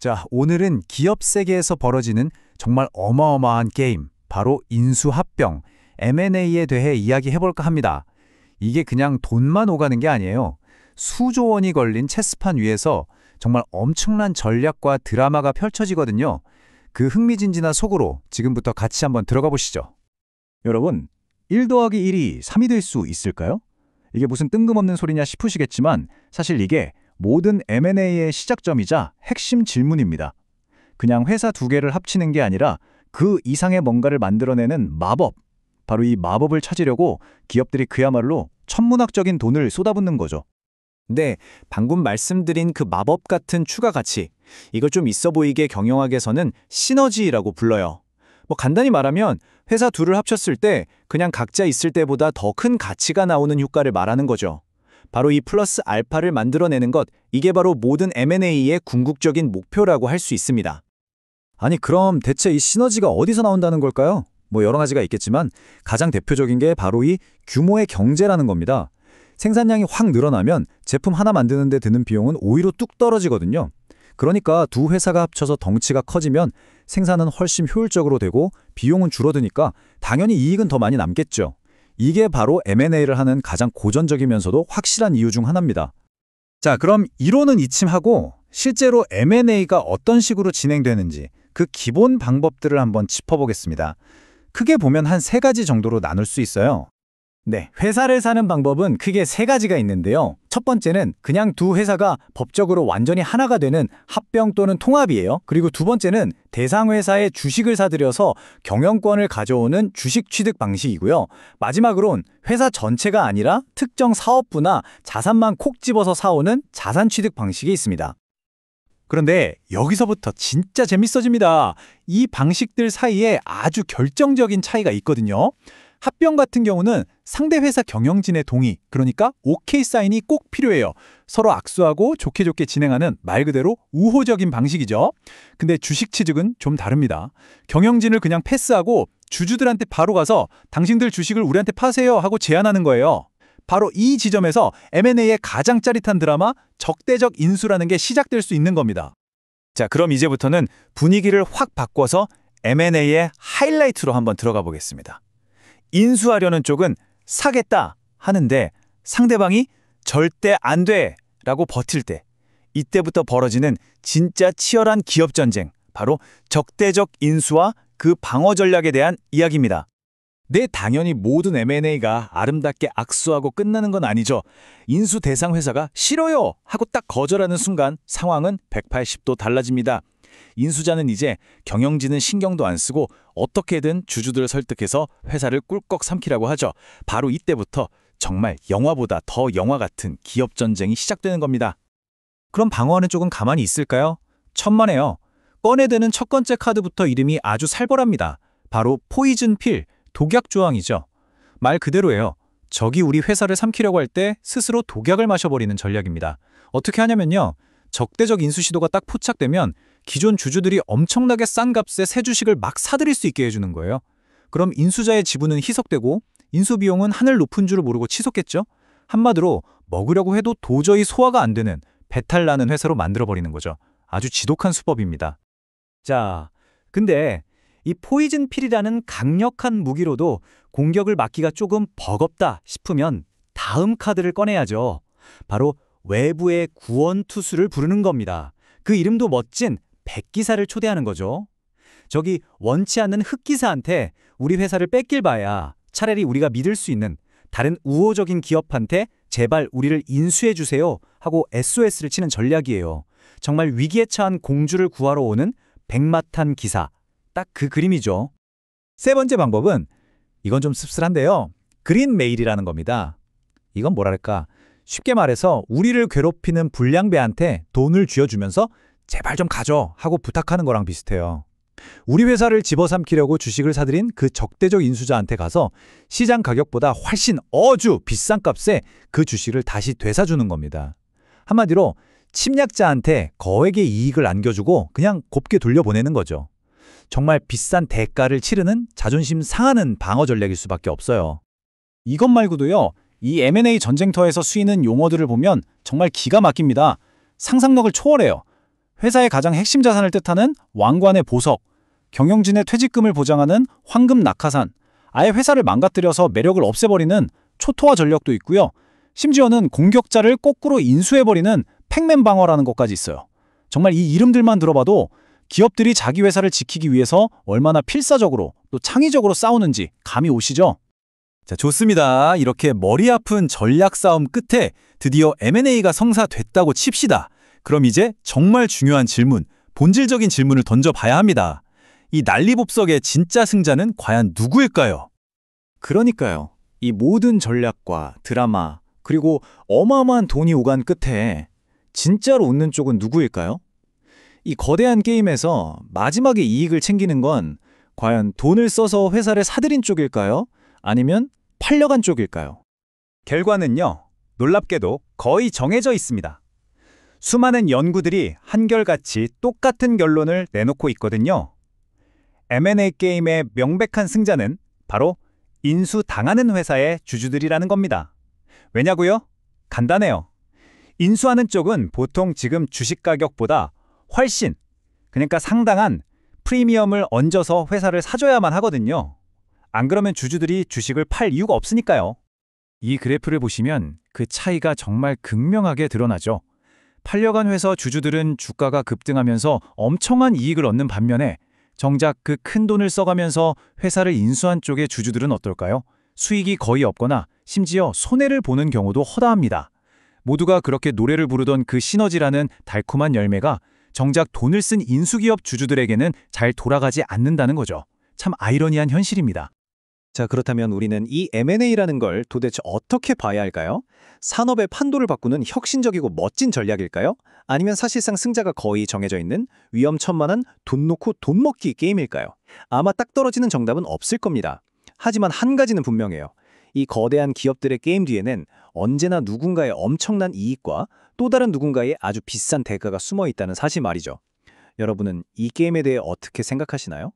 자, 오늘은 기업 세계에서 벌어지는 정말 어마어마한 게임, 바로 인수합병, M&A에 대해 이야기해볼까 합니다. 이게 그냥 돈만 오가는 게 아니에요. 수조 원이 걸린 체스판 위에서 정말 엄청난 전략과 드라마가 펼쳐지거든요. 그 흥미진진한 속으로 지금부터 같이 한번 들어가 보시죠. 여러분, 1 더하기 1이 3이 될 수 있을까요? 이게 무슨 뜬금없는 소리냐 싶으시겠지만 사실 이게 모든 M&A의 시작점이자 핵심 질문입니다. 그냥 회사 두 개를 합치는 게 아니라 그 이상의 뭔가를 만들어내는 마법, 바로 이 마법을 찾으려고 기업들이 그야말로 천문학적인 돈을 쏟아붓는 거죠. 네, 방금 말씀드린 그 마법 같은 추가 가치, 이걸 좀 있어 보이게 경영학에서는 시너지라고 불러요. 간단히 말하면 회사 둘을 합쳤을 때 그냥 각자 있을 때보다 더 큰 가치가 나오는 효과를 말하는 거죠. 바로 이 플러스 알파를 만들어내는 것, 이게 바로 모든 M&A의 궁극적인 목표라고 할 수 있습니다. 아니 그럼 대체 이 시너지가 어디서 나온다는 걸까요? 여러 가지가 있겠지만 가장 대표적인 게 바로 이 규모의 경제라는 겁니다. 생산량이 확 늘어나면 제품 하나 만드는 데 드는 비용은 오히려 뚝 떨어지거든요. 그러니까 두 회사가 합쳐서 덩치가 커지면 생산은 훨씬 효율적으로 되고 비용은 줄어드니까 당연히 이익은 더 많이 남겠죠. 이게 바로 M&A를 하는 가장 고전적이면서도 확실한 이유 중 하나입니다. 자, 그럼 이론은 이침하고 실제로 M&A가 어떤 식으로 진행되는지 그 기본 방법들을 한번 짚어보겠습니다. 크게 보면 한 3가지 정도로 나눌 수 있어요. 네, 회사를 사는 방법은 크게 3가지가 있는데요. 첫 번째는 그냥 두 회사가 법적으로 완전히 하나가 되는 합병 또는 통합이에요. 그리고 두 번째는 대상 회사의 주식을 사들여서 경영권을 가져오는 주식 취득 방식이고요. 마지막으론 회사 전체가 아니라 특정 사업부나 자산만 콕 집어서 사오는 자산 취득 방식이 있습니다. 그런데 여기서부터 진짜 재밌어집니다. 이 방식들 사이에 아주 결정적인 차이가 있거든요. 합병 같은 경우는 상대 회사 경영진의 동의, 그러니까 오케이 사인이 꼭 필요해요. 서로 악수하고 좋게 좋게 진행하는 말 그대로 우호적인 방식이죠. 근데 주식 취득은 좀 다릅니다. 경영진을 그냥 패스하고 주주들한테 바로 가서 당신들 주식을 우리한테 파세요 하고 제안하는 거예요. 바로 이 지점에서 M&A의 가장 짜릿한 드라마, 적대적 인수라는 게 시작될 수 있는 겁니다. 자, 그럼 이제부터는 분위기를 확 바꿔서 M&A의 하이라이트로 한번 들어가 보겠습니다. 인수하려는 쪽은 사겠다 하는데 상대방이 절대 안 돼 라고 버틸 때, 이때부터 벌어지는 진짜 치열한 기업 전쟁, 바로 적대적 인수와 그 방어 전략에 대한 이야기입니다. 네, 당연히 모든 M&A가 아름답게 악수하고 끝나는 건 아니죠. 인수 대상 회사가 싫어요 하고 딱 거절하는 순간 상황은 180도 달라집니다. 인수자는 이제 경영진은 신경도 안 쓰고 어떻게든 주주들을 설득해서 회사를 꿀꺽 삼키라고 하죠. 바로 이때부터 정말 영화보다 더 영화 같은 기업 전쟁이 시작되는 겁니다. 그럼 방어하는 쪽은 가만히 있을까요? 천만에요. 꺼내드는 첫 번째 카드부터 이름이 아주 살벌합니다. 바로 포이즌 필, 독약 조항이죠. 말 그대로예요. 적이 우리 회사를 삼키려고 할 때 스스로 독약을 마셔버리는 전략입니다. 어떻게 하냐면요. 적대적 인수 시도가 딱 포착되면 기존 주주들이 엄청나게 싼 값에 새 주식을 막 사들일 수 있게 해주는 거예요. 그럼 인수자의 지분은 희석되고 인수 비용은 하늘 높은 줄을 모르고 치솟겠죠? 한마디로 먹으려고 해도 도저히 소화가 안 되는 배탈 나는 회사로 만들어버리는 거죠. 아주 지독한 수법입니다. 자, 근데 이 포이즌 필이라는 강력한 무기로도 공격을 막기가 조금 버겁다 싶으면 다음 카드를 꺼내야죠. 바로 외부의 구원 투수를 부르는 겁니다. 그 이름도 멋진 백기사를 초대하는 거죠. 저기 원치 않는 흑기사한테 우리 회사를 뺏길 바야 차라리 우리가 믿을 수 있는 다른 우호적인 기업한테 제발 우리를 인수해 주세요 하고 SOS를 치는 전략이에요. 정말 위기에 처한 공주를 구하러 오는 백마탄 기사, 딱 그 그림이죠. 세 번째 방법은 이건 좀 씁쓸한데요. 그린 메일이라는 겁니다. 이건 뭐랄까, 쉽게 말해서 우리를 괴롭히는 불량배한테 돈을 쥐어주면서 제발 좀 가져 하고 부탁하는 거랑 비슷해요. 우리 회사를 집어삼키려고 주식을 사들인 그 적대적 인수자한테 가서 시장 가격보다 훨씬 비싼 값에 그 주식을 다시 되사주는 겁니다. 한마디로 침략자한테 거액의 이익을 안겨주고 그냥 곱게 돌려보내는 거죠. 정말 비싼 대가를 치르는 자존심 상하는 방어 전략일 수밖에 없어요. 이것 말고도요, 이 M&A 전쟁터에서 쓰이는 용어들을 보면 정말 기가 막힙니다. 상상력을 초월해요. 회사의 가장 핵심 자산을 뜻하는 왕관의 보석, 경영진의 퇴직금을 보장하는 황금 낙하산, 아예 회사를 망가뜨려서 매력을 없애버리는 초토화 전력도 있고요. 심지어는 공격자를 거꾸로 인수해버리는 팩맨 방어라는 것까지 있어요. 정말 이 이름들만 들어봐도 기업들이 자기 회사를 지키기 위해서 얼마나 필사적으로 또 창의적으로 싸우는지 감이 오시죠? 자, 좋습니다. 이렇게 머리 아픈 전략 싸움 끝에 드디어 M&A가 성사됐다고 칩시다. 그럼 이제 정말 중요한 질문, 본질적인 질문을 던져봐야 합니다. 이 난리법석의 진짜 승자는 과연 누구일까요? 그러니까요. 이 모든 전략과 드라마, 그리고 어마어마한 돈이 오간 끝에 진짜로 웃는 쪽은 누구일까요? 이 거대한 게임에서 마지막에 이익을 챙기는 건 과연 돈을 써서 회사를 사들인 쪽일까요? 아니면 팔려간 쪽일까요? 결과는요, 놀랍게도 거의 정해져 있습니다. 수많은 연구들이 한결같이 똑같은 결론을 내놓고 있거든요. M&A 게임의 명백한 승자는 바로 인수당하는 회사의 주주들이라는 겁니다. 왜냐고요? 간단해요. 인수하는 쪽은 보통 지금 주식 가격보다 훨씬, 그러니까 상당한 프리미엄을 얹어서 회사를 사줘야만 하거든요. 안 그러면 주주들이 주식을 팔 이유가 없으니까요. 이 그래프를 보시면 그 차이가 정말 극명하게 드러나죠. 팔려간 회사 주주들은 주가가 급등하면서 엄청난 이익을 얻는 반면에 정작 그 큰 돈을 써가면서 회사를 인수한 쪽의 주주들은 어떨까요? 수익이 거의 없거나 심지어 손해를 보는 경우도 허다합니다. 모두가 그렇게 노래를 부르던 그 시너지라는 달콤한 열매가 정작 돈을 쓴 인수기업 주주들에게는 잘 돌아가지 않는다는 거죠. 참 아이러니한 현실입니다. 자, 그렇다면 우리는 이 M&A라는 걸 도대체 어떻게 봐야 할까요? 산업의 판도를 바꾸는 혁신적이고 멋진 전략일까요? 아니면 사실상 승자가 거의 정해져 있는 위험천만한 돈 놓고 돈 먹기 게임일까요? 아마 딱 떨어지는 정답은 없을 겁니다. 하지만 한 가지는 분명해요. 이 거대한 기업들의 게임 뒤에는 언제나 누군가의 엄청난 이익과 또 다른 누군가의 아주 비싼 대가가 숨어 있다는 사실 말이죠. 여러분은 이 게임에 대해 어떻게 생각하시나요?